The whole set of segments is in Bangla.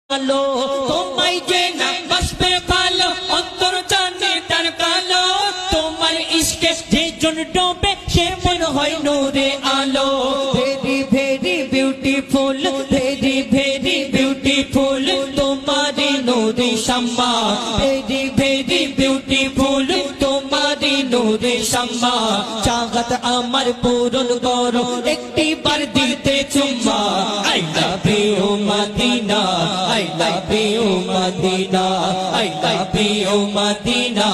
কালো তোমায় যে না বাসবে ভালো অন্তর জানে তার কালো তোমার ইশকে যে জন ডোবে সে মন হয় নূরে আলো very very beautiful very very beautiful তোমারি নূরে শাম্মা ভেরি ভেরি বিউটিফুল তোমারি নূরে শাম্মা চাহত আমার পূরণ করো একটি বার দিতে চুম্মা I love you Madina I love you Madina I love you Madina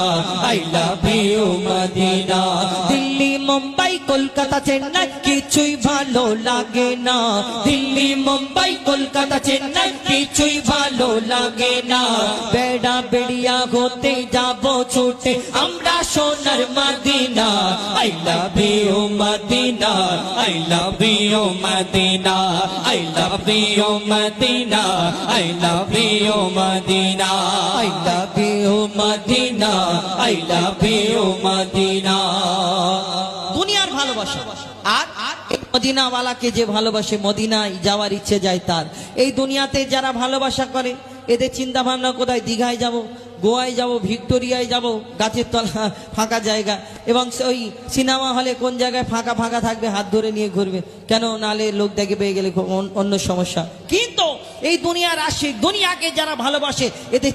I love you Madina Delhi Mumbai Kolkata Chennai কিছুই ভালো লাগে না দিল্লি মুম্বাই কলকাতা চেন্নাই কিছুই ভালো লাগে না বেড়া বেড়িয়া হতে যাব ছুটে আমরা সোনার Medina I love you Madina I love you Madina I love you Madina I love you Madina I love you Madina I love you Madina দুনিয়ার ভালোবাসা আর মদিনা ওয়ালাকে যে ভালোবাসে মদিনায় যাওয়ার ইচ্ছে যায় তার এই দুনিয়াতে যারা ভালোবাসা করে এদের চিন্তা ভাবনা কোথায় দীঘায় যাব গোয়ায় যাব ভিক্টোরিয়ায় যাব গাছের তলা ফাঁকা জায়গা এবং ওই সিনেমা হলে কোন জায়গায় ফাঁকা ফাঁকা থাকবে হাত ধরে নিয়ে ঘুরবে কেন নালে লোক দেখে পেয়ে গেলে অন্য সমস্যা কিন্তু এই দুনিয়ার আশিক দুনিয়াকে যারা ভালোবাসে এদের